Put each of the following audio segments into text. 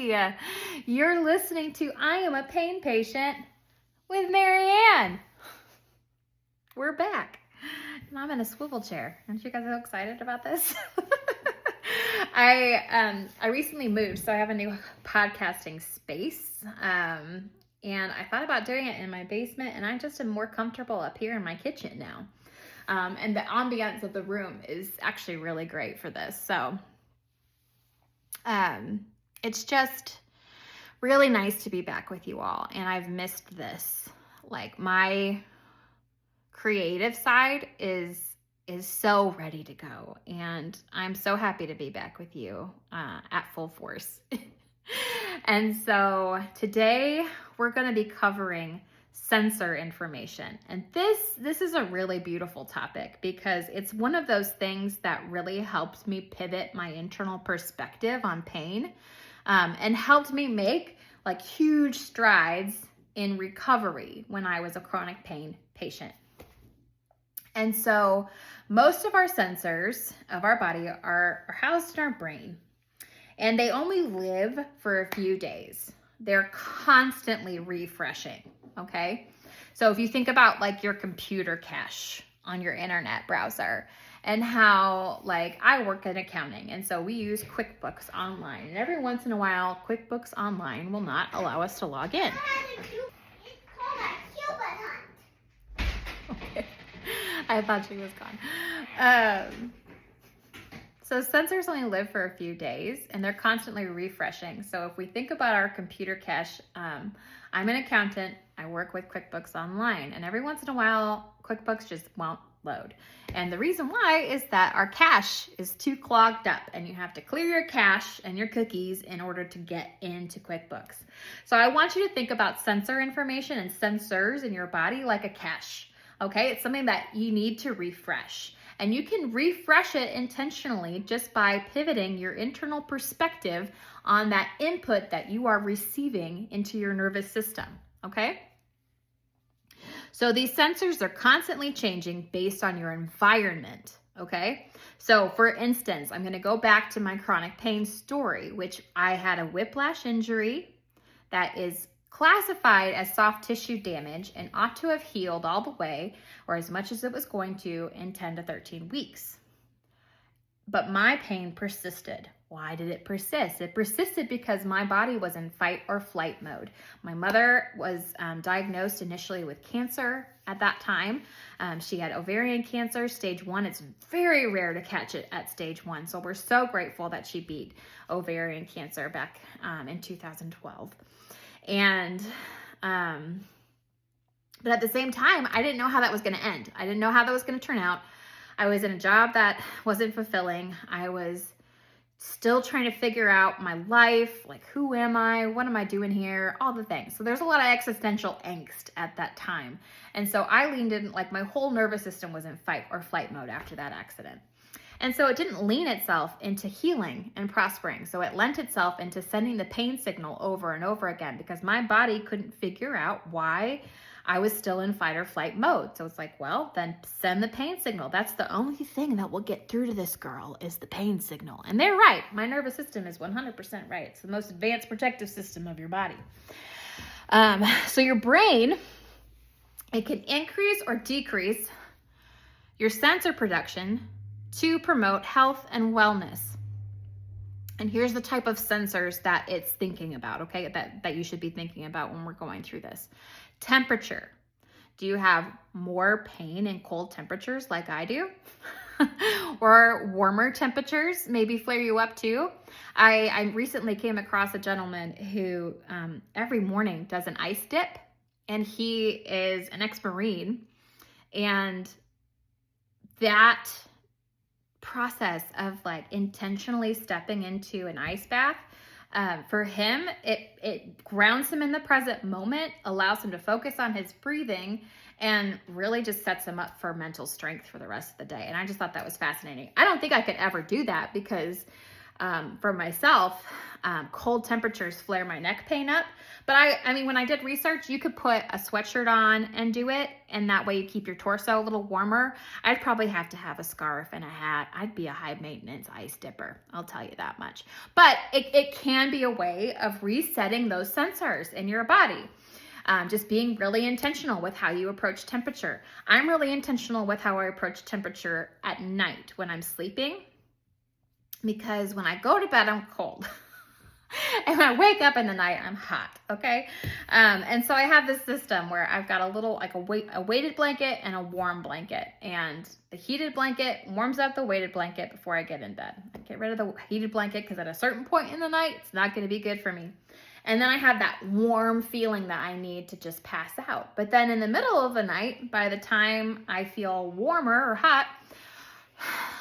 Hi, you're listening to I Am a Pain Patient with Marianne. We're back, and I'm in a swivel chair. Aren't you guys so excited about this? I recently moved, so I have a new podcasting space, and I thought about doing it in my basement, and I just am more comfortable up here in my kitchen now. And the ambiance of the room is actually really great for this. So it's just really nice to be back with you all. And I've missed this. Like, my creative side is so ready to go. And I'm so happy to be back with you at full force. And so today we're going to be covering sensor information. And this is a really beautiful topic because it's one of those things that really helped me pivot my internal perspective on pain, and helped me make like huge strides in recovery when I was a chronic pain patient. And so most of our sensors of our body are housed in our brain, and they only live for a few days. They're constantly refreshing, okay? So if you think about like your computer cache on your internet browser, and how, like, I work in accounting, and so we use QuickBooks Online, and every once in a while, QuickBooks Online will not allow us to log in. Okay, I thought she was gone. So sensors only live for a few days, and they're constantly refreshing. So if we think about our computer cache, I'm an accountant. I work with QuickBooks Online, and every once in a while, QuickBooks just won't load. And the reason why is that our cache is too clogged up, and you have to clear your cache and your cookies in order to get into QuickBooks. So I want you to think about sensor information and sensors in your body like a cache. Okay, it's something that you need to refresh. And you can refresh it intentionally just by pivoting your internal perspective on that input that you are receiving into your nervous system, okay? So these sensors are constantly changing based on your environment, okay? So for instance, I'm gonna go back to my chronic pain story, which I had a whiplash injury that is classified as soft tissue damage and ought to have healed all the way, or as much as it was going to, in 10 to 13 weeks. But my pain persisted. Why did it persist? It persisted because my body was in fight or flight mode. My mother was diagnosed initially with cancer at that time. She had ovarian cancer, stage 1. It's very rare to catch it at stage 1. So we're so grateful that she beat ovarian cancer back in 2012. And, but at the same time, I didn't know how that was going to end. I didn't know how that was going to turn out. I was in a job that wasn't fulfilling. I was still trying to figure out my life, like, who am I? What am I doing here? All the things. So there's a lot of existential angst at that time. And so I leaned in, like, my whole nervous system was in fight or flight mode after that accident. And so it didn't lean itself into healing and prospering. So it lent itself into sending the pain signal over and over again because my body couldn't figure out why I was still in fight or flight mode. So it's like, well, then send the pain signal. That's the only thing that will get through to this girl is the pain signal. And they're right. My nervous system is 100% right. It's the most advanced protective system of your body. So your brain, it can increase or decrease your sensor production to promote health and wellness. And here's the type of sensors that it's thinking about, okay, that you should be thinking about when we're going through this. Temperature. Do you have more pain in cold temperatures like I do? Or warmer temperatures maybe flare you up too? I recently came across a gentleman who every morning does an ice dip, and he is an ex-Marine, and that process of like intentionally stepping into an ice bath, for him, it grounds him in the present moment, allows him to focus on his breathing, and really just sets him up for mental strength for the rest of the day. And I just thought that was fascinating. I don't think I could ever do that because For myself, cold temperatures flare my neck pain up. But I mean, when I did research, you could put a sweatshirt on and do it, and that way you keep your torso a little warmer. I'd probably have to have a scarf and a hat. I'd be a high maintenance ice dipper. I'll tell you that much. But it can be a way of resetting those sensors in your body. Just being really intentional with how you approach temperature. I'm really intentional with how I approach temperature at night when I'm sleeping, because when I go to bed, I'm cold. And when I wake up in the night, I'm hot, okay? And so I have this system where I've got a little, like a weighted blanket and a warm blanket. And the heated blanket warms up the weighted blanket before I get in bed. I get rid of the heated blanket because at a certain point in the night, it's not going to be good for me. And then I have that warm feeling that I need to just pass out. But then in the middle of the night, by the time I feel warmer or hot,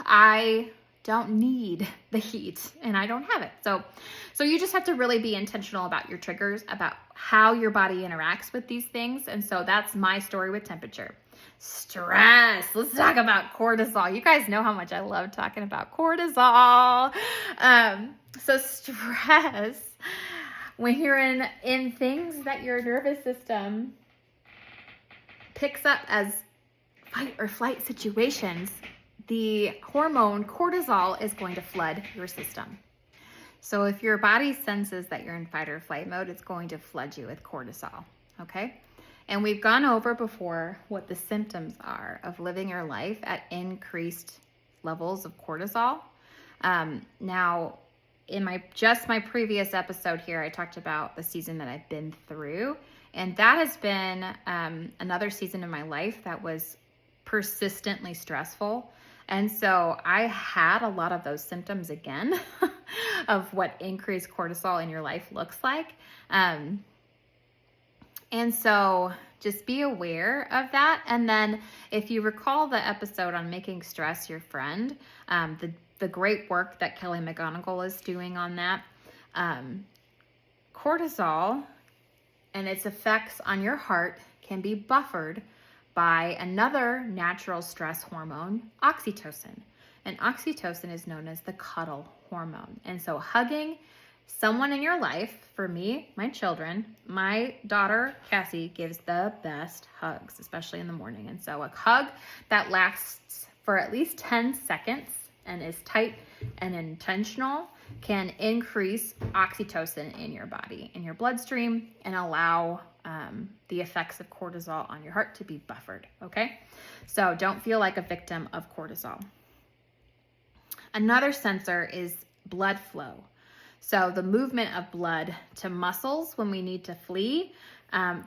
I don't need the heat and I don't have it. So you just have to really be intentional about your triggers, about how your body interacts with these things. And so that's my story with temperature. Stress. Let's talk about cortisol. You guys know how much I love talking about cortisol. So stress, when you're in things that your nervous system picks up as fight or flight situations, the hormone cortisol is going to flood your system. So if your body senses that you're in fight or flight mode, it's going to flood you with cortisol, okay? And we've gone over before what the symptoms are of living your life at increased levels of cortisol. Now, in my previous episode here, I talked about the season that I've been through, and that has been another season in my life that was persistently stressful. And so I had a lot of those symptoms again of what increased cortisol in your life looks like. And so just be aware of that. And then if you recall the episode on making stress your friend, the great work that Kelly McGonigal is doing on that, cortisol and its effects on your heart can be buffered by another natural stress hormone, oxytocin. And oxytocin is known as the cuddle hormone. And so hugging someone in your life, for me, my children, my daughter, Cassie, gives the best hugs, especially in the morning. And so a hug that lasts for at least 10 seconds and is tight and intentional can increase oxytocin in your body, in your bloodstream, and allow the effects of cortisol on your heart to be buffered, okay? So don't feel like a victim of cortisol. Another sensor is blood flow. So the movement of blood to muscles when we need to flee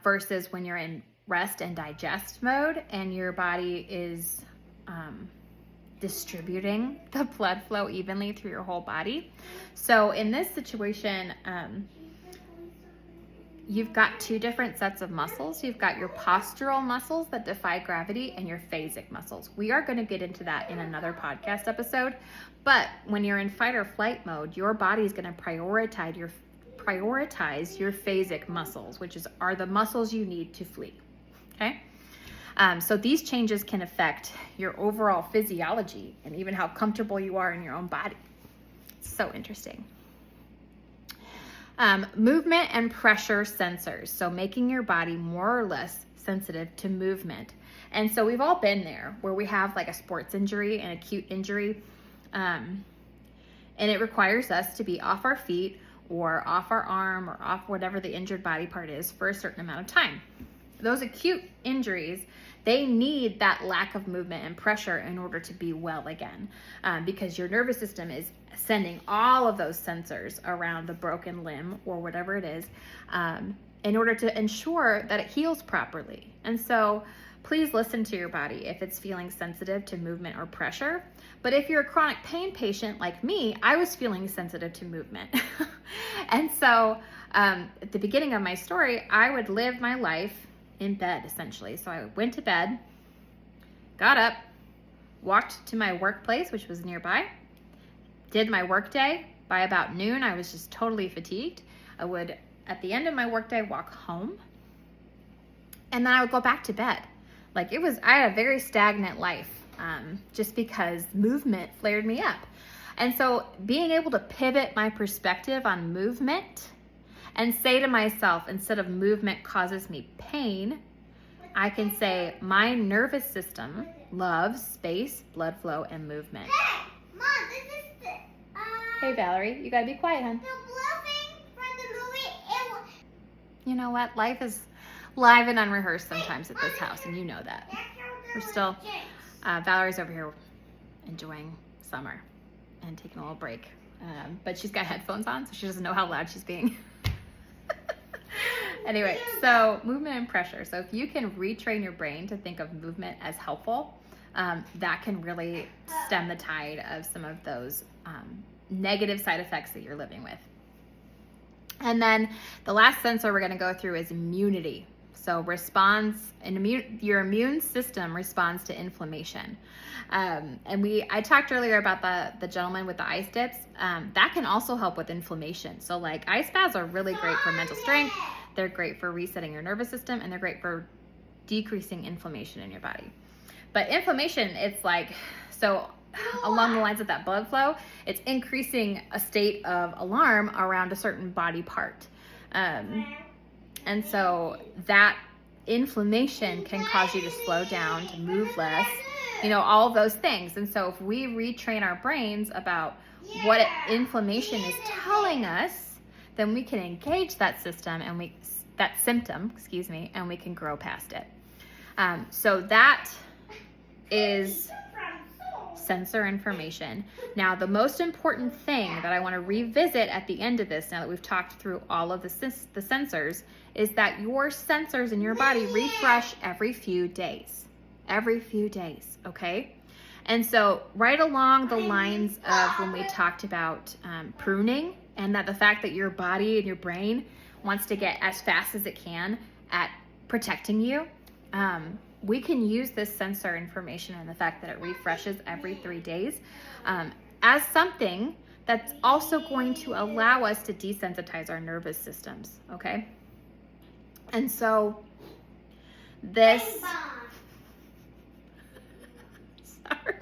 versus when you're in rest and digest mode and your body is distributing the blood flow evenly through your whole body. So in this situation, you've got two different sets of muscles. You've got your postural muscles that defy gravity and your phasic muscles. We are going to get into that in another podcast episode. But when you're in fight or flight mode, your body is going to prioritize your phasic muscles, which are the muscles you need to flee. Okay? So these changes can affect your overall physiology and even how comfortable you are in your own body. It's so interesting. Movement and pressure sensors. So making your body more or less sensitive to movement. And so we've all been there where we have like a sports injury, an acute injury. And it requires us to be off our feet or off our arm or off whatever the injured body part is for a certain amount of time. Those acute injuries, they need that lack of movement and pressure in order to be well again, because your nervous system is sending all of those sensors around the broken limb or whatever it is in order to ensure that it heals properly. And so please listen to your body if it's feeling sensitive to movement or pressure. But if you're a chronic pain patient like me, I was feeling sensitive to movement. And so at the beginning of my story, I would live my life in bed essentially. So I went to bed, got up, walked to my workplace, which was nearby, did my workday. By about noon, I was just totally fatigued. I would, at the end of my workday, walk home, and then I would go back to bed. Like I had a very stagnant life, just because movement flared me up. And so being able to pivot my perspective on movement and say to myself, instead of movement causes me pain, I can say my nervous system loves space, blood flow, and movement. Hey, Mom, this is the, Hey, Valerie, you gotta be quiet, hon. the blue thing from the movie. It was... You know what? Life is live and unrehearsed sometimes at this house, and you know that. We're still, Valerie's over here enjoying summer and taking a little break. But she's got headphones on, so she doesn't know how loud she's being. Anyway, so movement and pressure. So if you can retrain your brain to think of movement as helpful, that can really stem the tide of some of those negative side effects that you're living with. And then the last sensor we're going to go through is immunity. So your immune system responds to inflammation. And I talked earlier about the gentleman with the ice dips. That can also help with inflammation. So like ice baths are really great for mental strength. They're great for resetting your nervous system, and they're great for decreasing inflammation in your body. But inflammation, it's like, so along the lines of that blood flow, it's increasing a state of alarm around a certain body part. And so that inflammation can cause you to slow down, to move less, all those things. And so if we retrain our brains about what inflammation is telling us, then we can engage that symptom, and we can grow past it. So that is sensor information. Now, the most important thing that I want to revisit at the end of this, now that we've talked through all of the sensors, is that your sensors in your body refresh every few days. Every few days, okay? And so right along the lines of when we talked about pruning, and that the fact that your body and your brain wants to get as fast as it can at protecting you, we can use this sensor information and the fact that it refreshes every 3 days as something that's also going to allow us to desensitize our nervous systems, okay? And so this... Sorry.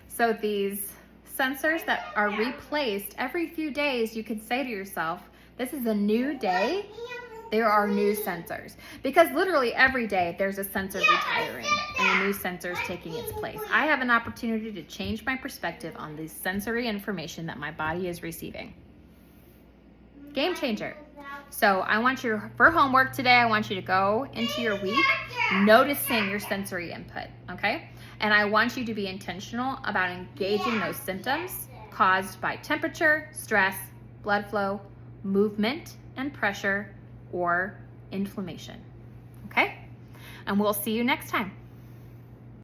So these sensors that are replaced every few days, you could say to yourself, this is a new day. There are new sensors, because literally every day there's a sensor retiring and a new sensor is taking its place. I have an opportunity to change my perspective on the sensory information that my body is receiving. Game changer. So I want you, for homework today, I want you to go into your week noticing your sensory input, okay? And I want you to be intentional about engaging those symptoms caused by temperature, stress, blood flow, movement and pressure, or inflammation, okay? And we'll see you next time.